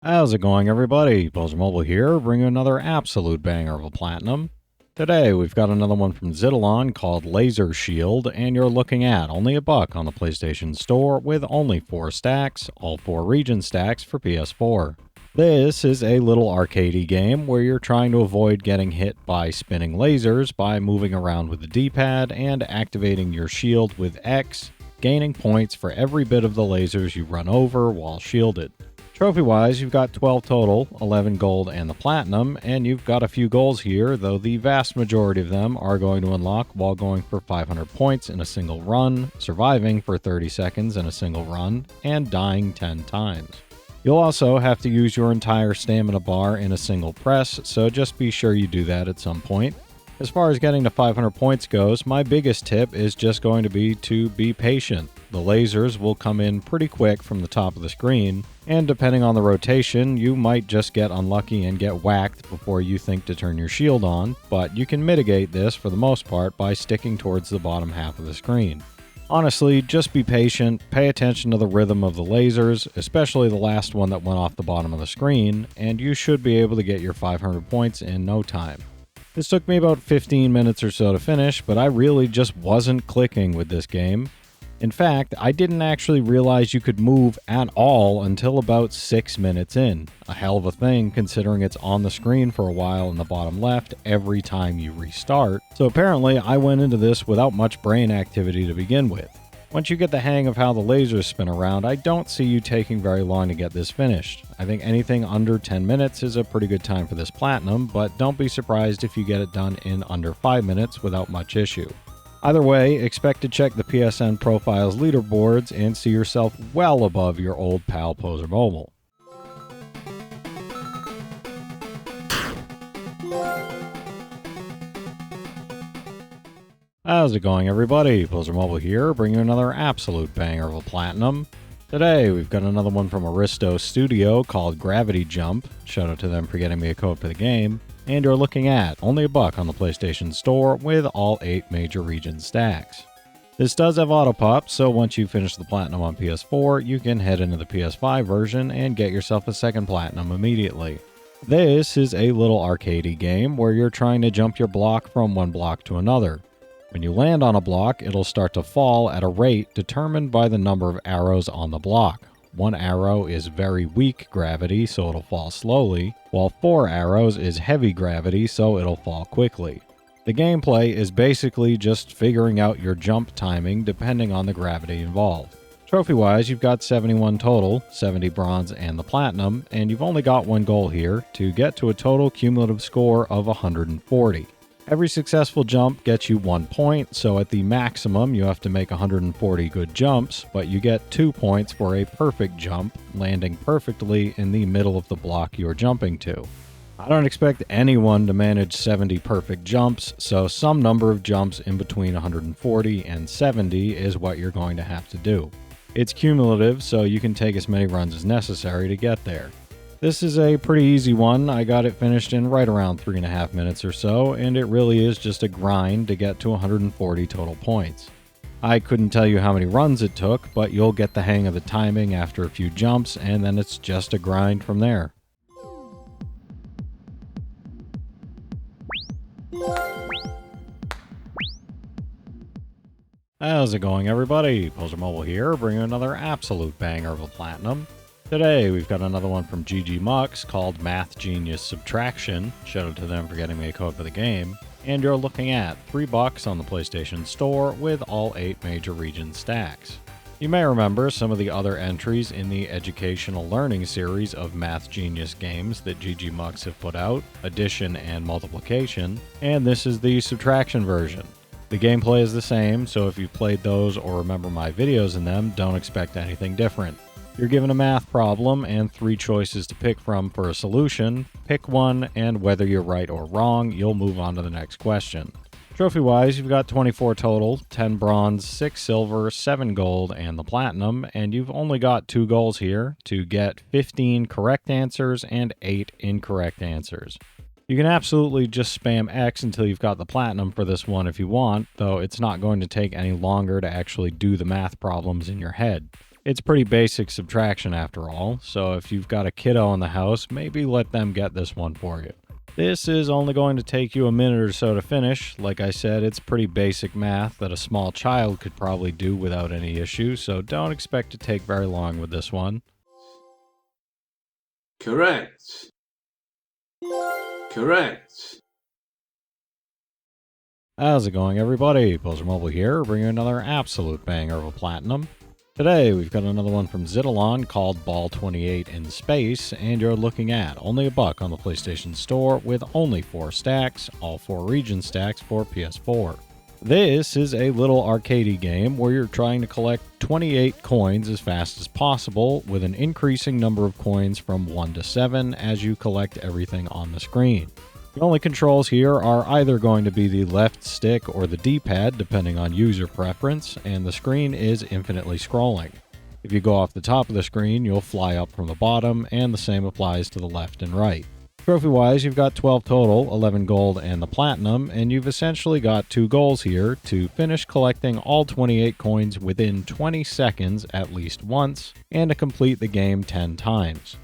How's it going, everybody? Pozermobil here, bringing you another absolute banger of a platinum. Today, we've got another one from Battalion called Laser Shield, and you're looking at only $1 on the PlayStation Store with only 4 stacks, all 4 region stacks for PS4. This is a little arcadey game where you're trying to avoid getting hit by spinning lasers by moving around with the D-pad and activating your shield with X, gaining points for every bit of the lasers you run over while shielded. Trophy-wise, you've got 12 total, 11 gold and the platinum, and you've got a few goals here, though the vast majority of them are going to unlock while going for 500 points in a single run, surviving for 30 seconds in a single run, and dying 10 times. You'll also have to use your entire stamina bar in a single press, so just be sure you do that at some point. As far as getting to 500 points goes, my biggest tip is just going to be patient. The lasers will come in pretty quick from the top of the screen, and depending on the rotation, you might just get unlucky and get whacked before you think to turn your shield on, but you can mitigate this for the most part by sticking towards the bottom half of the screen. Honestly, just be patient, pay attention to the rhythm of the lasers, especially the last one that went off the bottom of the screen, and you should be able to get your 500 points in no time. This took me about 15 minutes or so to finish, but I really just wasn't clicking with this game. In fact, I didn't actually realize you could move at all until about 6 minutes in. A hell of a thing considering it's on the screen for a while in the bottom left every time you restart. So apparently I went into this without much brain activity to begin with. Once you get the hang of how the lasers spin around, I don't see you taking very long to get this finished. I think anything under 10 minutes is a pretty good time for this platinum, but don't be surprised if you get it done in under 5 minutes without much issue. Either way, expect to check the PSN Profiles leaderboards and see yourself well above your old pal Pozermobil. How's it going, everybody? Pozermobil here, bringing you another absolute banger of a platinum. Today, we've got another one from Aristo Studio called Gravity Jump. Shout out to them for getting me a code for the game. And you're looking at only $1 on the PlayStation Store with all 8 major region stacks. This does have auto pop, so once you finish the platinum on PS4, you can head into the PS5 version and get yourself a second platinum immediately. This is a little arcadey game where you're trying to jump your block from one block to another. When you land on a block, it'll start to fall at a rate determined by the number of arrows on the block. 1 arrow is very weak gravity, so it'll fall slowly, while 4 arrows is heavy gravity, so it'll fall quickly. The gameplay is basically just figuring out your jump timing depending on the gravity involved. Trophy-wise, you've got 71 total, 70 bronze and the platinum, and you've only got one goal here to get to a total cumulative score of 140. Every successful jump gets you 1 point, so at the maximum you have to make 140 good jumps, but you get 2 points for a perfect jump, landing perfectly in the middle of the block you're jumping to. I don't expect anyone to manage 70 perfect jumps, so some number of jumps in between 140 and 70 is what you're going to have to do. It's cumulative, so you can take as many runs as necessary to get there. This is a pretty easy one. I got it finished in right around 3.5 minutes or so, and it really is just a grind to get to 140 total points. I couldn't tell you how many runs it took, but you'll get the hang of the timing after a few jumps, and then it's just a grind from there. How's it going, everybody? Pozermobil here, bringing another absolute banger of a platinum. Today, we've got another one from GG Mux called Math Genius Subtraction. Shout out to them for getting me a code for the game. And you're looking at $3 on the PlayStation Store with all 8 major region stacks. You may remember some of the other entries in the educational learning series of Math Genius games that GG Mux have put out, addition and multiplication, and this is the subtraction version. The gameplay is the same, so if you've played those or remember my videos in them, don't expect anything different. You're given a math problem and 3 choices to pick from for a solution. Pick one, and whether you're right or wrong, you'll move on to the next question. Trophy-wise, you've got 24 total, 10 bronze, 6 silver, 7 gold, and the platinum, and you've only got 2 goals here to get 15 correct answers and 8 incorrect answers. You can absolutely just spam X until you've got the platinum for this one if you want, though it's not going to take any longer to actually do the math problems in your head. It's pretty basic subtraction after all, so if you've got a kiddo in the house, maybe let them get this one for you. This is only going to take you a minute or so to finish. Like I said, it's pretty basic math that a small child could probably do without any issue, so don't expect to take very long with this one. Correct. Correct. How's it going, everybody? Pozermobil here, bringing another absolute banger of a platinum. Today, we've got another one from Battalion called Ball 28 in Space, and you're looking at only $1 on the PlayStation Store with only 4 stacks, all 4 region stacks for PS4. This is a little arcadey game where you're trying to collect 28 coins as fast as possible with an increasing number of coins from 1 to 7 as you collect everything on the screen. The only controls here are either going to be the left stick or the D-pad, depending on user preference, and the screen is infinitely scrolling. If you go off the top of the screen, you'll fly up from the bottom, and the same applies to the left and right. Trophy-wise, you've got 12 total, 11 gold and the platinum, and you've essentially got 2 goals here to finish collecting all 28 coins within 20 seconds at least once, and to complete the game 10 times.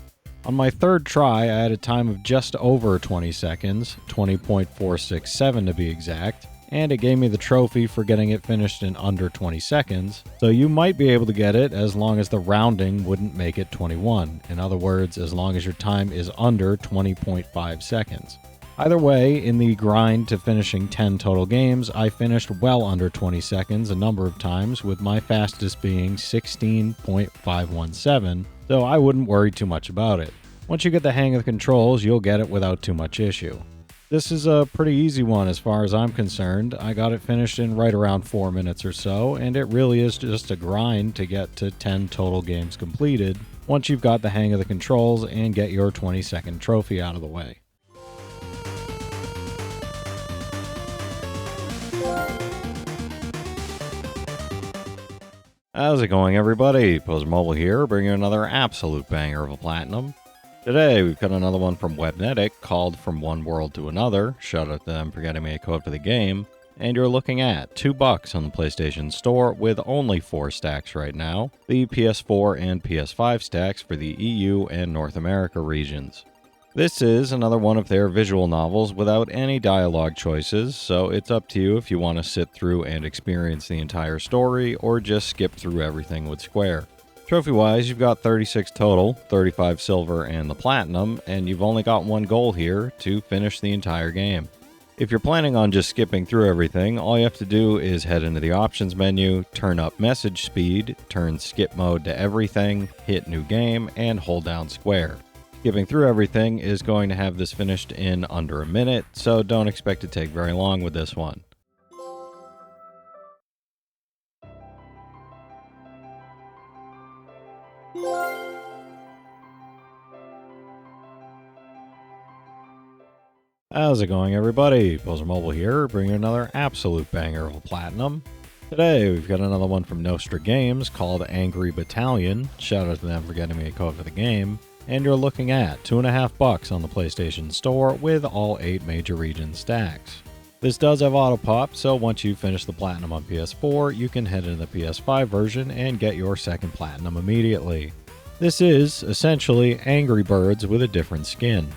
On my third try, I had a time of just over 20 seconds, 20.467 to be exact, and it gave me the trophy for getting it finished in under 20 seconds, so you might be able to get it as long as the rounding wouldn't make it 21. In other words, as long as your time is under 20.5 seconds. Either way, in the grind to finishing 10 total games, I finished well under 20 seconds a number of times, with my fastest being 16.517, so I wouldn't worry too much about it. Once you get the hang of the controls, you'll get it without too much issue. This is a pretty easy one as far as I'm concerned. I got it finished in right around 4 minutes or so, and it really is just a grind to get to 10 total games completed once you've got the hang of the controls and get your 20-second trophy out of the way. How's it going, everybody? Pozermobil here, bringing you another absolute banger of a platinum. Today, we've got another one from Webnetic called From One World to Another. Shout out to them for getting me a code for the game. And you're looking at $2 on the PlayStation Store with only 4 stacks right now. The PS4 and PS5 stacks for the EU and North America regions. This is another one of their visual novels without any dialogue choices, so it's up to you if you want to sit through and experience the entire story or just skip through everything with Square. Trophy-wise, you've got 36 total, 35 silver and the platinum, and you've only got 1 goal here to finish the entire game. If you're planning on just skipping through everything, all you have to do is head into the options menu, turn up message speed, turn skip mode to everything, hit new game, and hold down Square. Skipping through everything is going to have this finished in under a minute, so don't expect to take very long with this one. How's it going, everybody? Pozermobil here, bringing another absolute banger of a platinum. Today, we've got another one from Nostra Games called Angry Battalion. Shout out to them for getting me a code for the game. And you're looking at $2.50 on the PlayStation Store with all 8 major region stacks. This does have auto pop, so once you finish the platinum on PS4, you can head into the PS5 version and get your second platinum immediately. This is essentially Angry Birds with a different skin.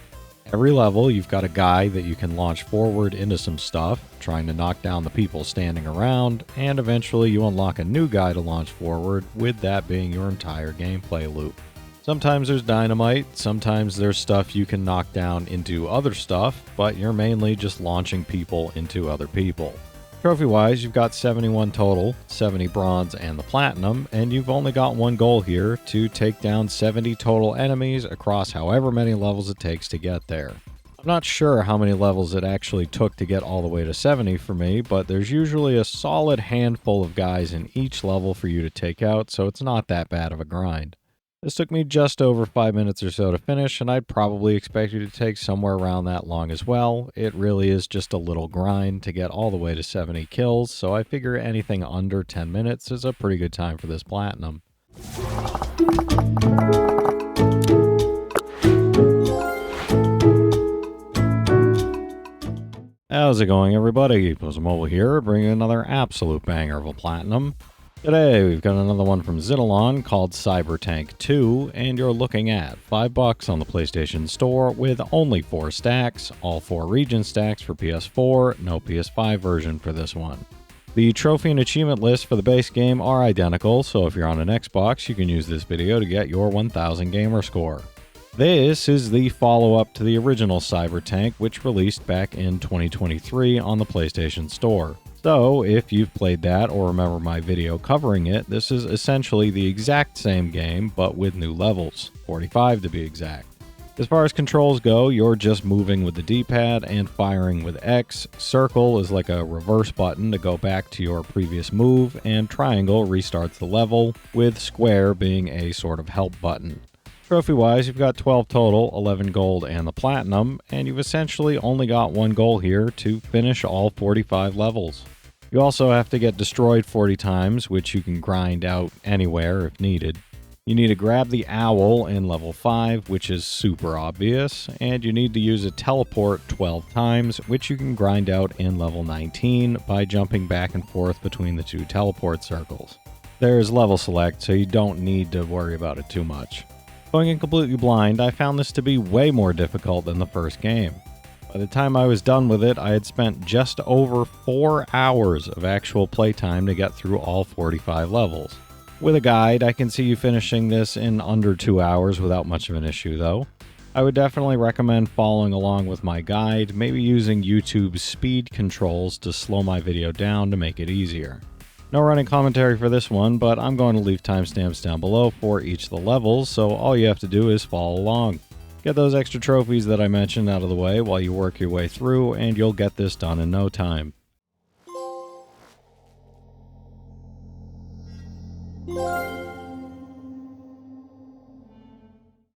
Every level, you've got a guy that you can launch forward into some stuff, trying to knock down the people standing around, and eventually you unlock a new guy to launch forward, with that being your entire gameplay loop. Sometimes there's dynamite, sometimes there's stuff you can knock down into other stuff, but you're mainly just launching people into other people. Trophy-wise, you've got 71 total, 70 bronze and the platinum, and you've only got 1 goal here to take down 70 total enemies across however many levels it takes to get there. I'm not sure how many levels it actually took to get all the way to 70 for me, but there's usually a solid handful of guys in each level for you to take out, so it's not that bad of a grind. This took me just over 5 minutes or so to finish, and I'd probably expect you to take somewhere around that long as well. It really is just a little grind to get all the way to 70 kills, so I figure anything under 10 minutes is a pretty good time for this platinum. How's it going, everybody? Pozermobil here, bringing another absolute banger of a platinum. Today we've got another one from Zidalon called Cybertank 2, and you're looking at $5 on the PlayStation Store with only 4 stacks, all 4 region stacks for PS4, no PS5 version for this one. The trophy and achievement lists for the base game are identical, so if you're on an Xbox, you can use this video to get your 1000 gamer score. This is the follow-up to the original Cybertank, which released back in 2023 on the PlayStation Store. So, if you've played that or remember my video covering it, this is essentially the exact same game, but with new levels, 45 to be exact. As far as controls go, you're just moving with the D-pad and firing with X. Circle is like a reverse button to go back to your previous move, and triangle restarts the level, with square being a sort of help button. Trophy-wise, you've got 12 total, 11 gold and the platinum, and you've essentially only got one goal here to finish all 45 levels. You also have to get destroyed 40 times, which you can grind out anywhere if needed. You need to grab the owl in level 5, which is super obvious, and you need to use a teleport 12 times, which you can grind out in level 19 by jumping back and forth between the 2 teleport circles. There's level select, so you don't need to worry about it too much. Going in completely blind, I found this to be way more difficult than the first game. By the time I was done with it, I had spent just over 4 hours of actual playtime to get through all 45 levels. With a guide, I can see you finishing this in under 2 hours without much of an issue though. I would definitely recommend following along with my guide, maybe using YouTube's speed controls to slow my video down to make it easier. No running commentary for this one, but I'm going to leave timestamps down below for each of the levels, so all you have to do is follow along. Get those extra trophies that I mentioned out of the way while you work your way through, and you'll get this done in no time.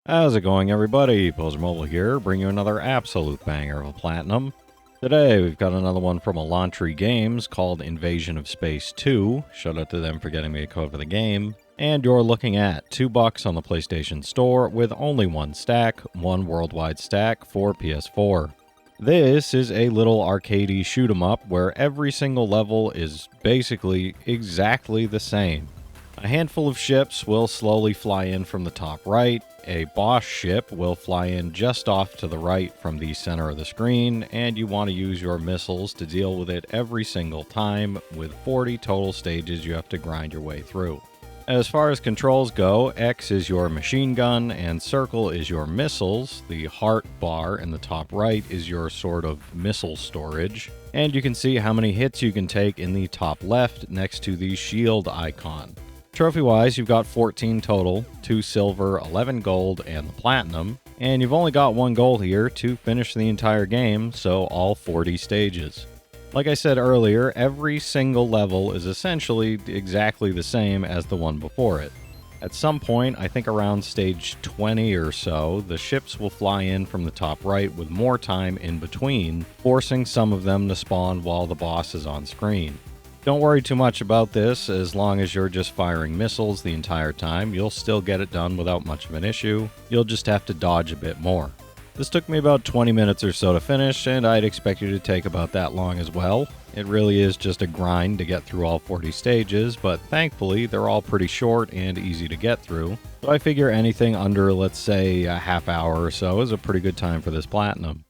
How's it going, everybody? Pozermobil here, bring you another absolute banger of a platinum. Today we've got another one from Elantry Games called Invasion of Space 2. Shout out to them for getting me a code for the game. And you're looking at $2 on the PlayStation Store with only 1 stack, 1 worldwide stack for PS4. This is a little arcadey shoot 'em up where every single level is basically exactly the same. A handful of ships will slowly fly in from the top right, a boss ship will fly in just off to the right from the center of the screen, and you want to use your missiles to deal with it every single time, with 40 total stages you have to grind your way through. As far as controls go, X is your machine gun and circle is your missiles. The heart bar in the top right is your sort of missile storage. And you can see how many hits you can take in the top left next to the shield icon. Trophy-wise, you've got 14 total, 2 silver, 11 gold, and the platinum. And you've only got 1 goal here to finish the entire game, so all 40 stages. Like I said earlier, every single level is essentially exactly the same as the one before it. At some point, I think around stage 20 or so, the ships will fly in from the top right with more time in between, forcing some of them to spawn while the boss is on screen. Don't worry too much about this, as long as you're just firing missiles the entire time, you'll still get it done without much of an issue. You'll just have to dodge a bit more. This took me about 20 minutes or so to finish, and I'd expect you to take about that long as well. It really is just a grind to get through all 40 stages, but thankfully they're all pretty short and easy to get through. So I figure anything under, let's say, a half hour or so is a pretty good time for this platinum.